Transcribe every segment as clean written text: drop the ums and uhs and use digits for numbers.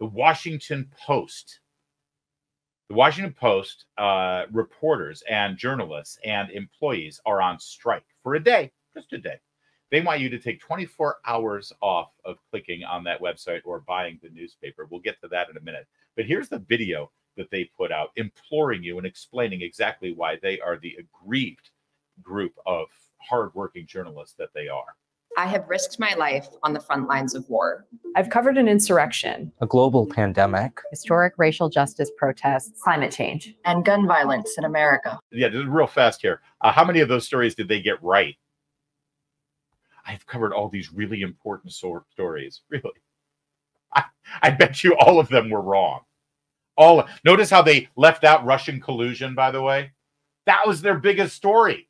The Washington Post. The Washington Post reporters and journalists and employees are on strike for a day, just a day. They want you to take 24 hours off of clicking on that website or buying the newspaper. We'll get to that in a minute. But here's the video that they put out imploring you and explaining exactly why they are the aggrieved group of hardworking journalists that they are. I have risked my life on the front lines of war. I've covered an insurrection, a global pandemic, historic racial justice protests, climate change, and gun violence in America. Yeah, this is real fast here. How many of those stories did they get right? I've covered all these really important stories. Really, I bet you all of them were wrong. Notice how they left out Russian collusion, by the way. That was their biggest story.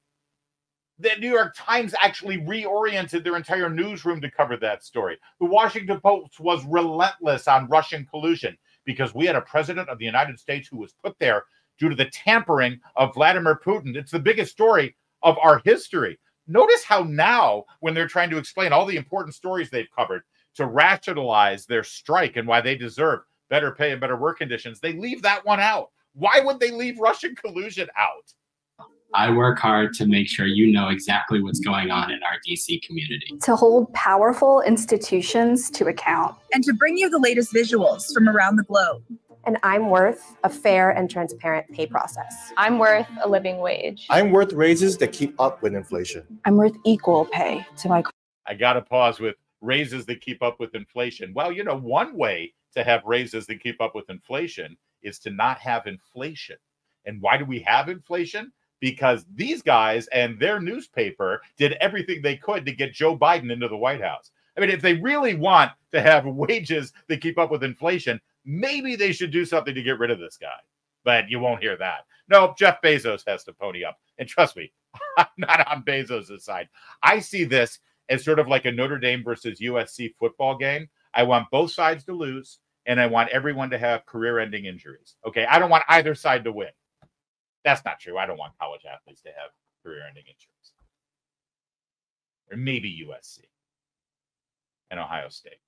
The New York Times actually reoriented their entire newsroom to cover that story. The Washington Post was relentless on Russian collusion because we had a president of the United States who was put there due to the tampering of Vladimir Putin. It's the biggest story of our history. Notice how now, when they're trying to explain all the important stories they've covered to rationalize their strike and why they deserve better pay and better work conditions, they leave that one out. Why would they leave Russian collusion out? I work hard to make sure you know exactly what's going on in our DC community. To hold powerful institutions to account. And to bring you the latest visuals from around the globe. And I'm worth a fair and transparent pay process. I'm worth a living wage. I'm worth raises that keep up with inflation. I'm worth equal pay to my... I got to pause with raises that keep up with inflation. Well, you know, one way to have raises that keep up with inflation is to not have inflation. And why do we have inflation? Because these guys and their newspaper did everything they could to get Joe Biden into the White House. I mean, if they really want to have wages that keep up with inflation, maybe they should do something to get rid of this guy. But you won't hear that. No, Jeff Bezos has to pony up. And trust me, I'm not on Bezos' side. I see this as sort of like a Notre Dame versus USC football game. I want both sides to lose, and I want everyone to have career-ending injuries. Okay, I don't want either side to win. That's not true. I don't want college athletes to have career-ending injuries. Or maybe USC and Ohio State.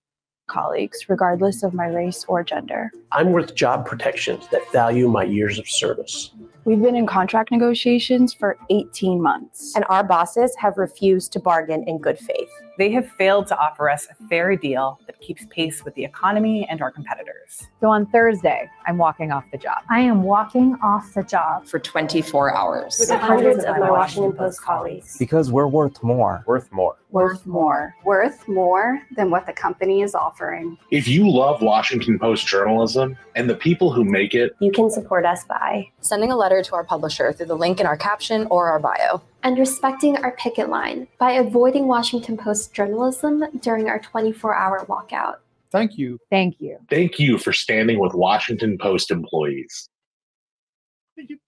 colleagues, regardless of my race or gender. I'm worth job protections that value my years of service. We've been in contract negotiations for 18 months. And our bosses have refused to bargain in good faith. They have failed to offer us a fair deal that keeps pace with the economy and our competitors. So on Thursday, I'm walking off the job. I am walking off the job. For 24 hours. With hundreds of my Washington Post colleagues. Because we're worth more. Worth more. Worth more. Worth more than what the company is offering. If you love Washington Post journalism and the people who make it, you can support us by sending a letter to our publisher through the link in our caption or our bio. And respecting our picket line by avoiding Washington Post journalism during our 24-hour walkout. Thank you. Thank you. Thank you for standing with Washington Post employees.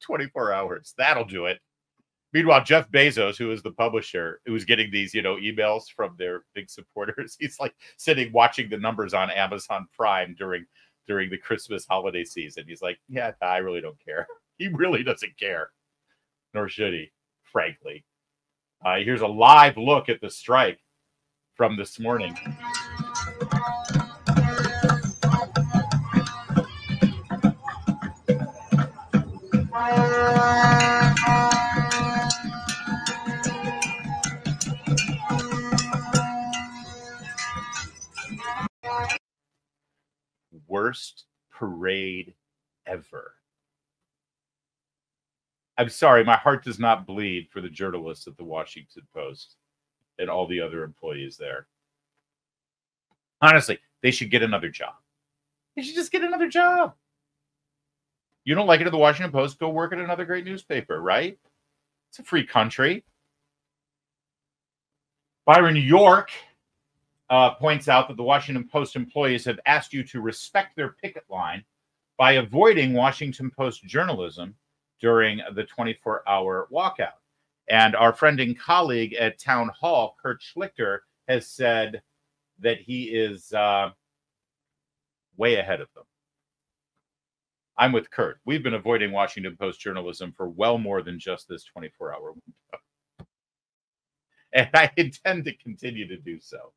24 hours. That'll do it. Meanwhile, Jeff Bezos, who is the publisher, who's getting these, emails from their big supporters, he's like sitting watching the numbers on Amazon Prime during the Christmas holiday season. He's like, yeah, I really don't care. He really doesn't care. Nor should he, frankly. Here's a live look at the strike from this morning. Worst parade ever. I'm sorry, my heart does not bleed for the journalists at the Washington Post and all the other employees there. Honestly, they should get another job. They should just get another job. You don't like it at the Washington Post, go work at another great newspaper, right? It's a free country. Byron York points out that the Washington Post employees have asked you to respect their picket line by avoiding Washington Post journalism during the 24-hour walkout. And our friend and colleague at Town Hall, Kurt Schlichter, has said that he is way ahead of them. I'm with Kurt. We've been avoiding Washington Post journalism for well more than just this 24-hour window. And I intend to continue to do so.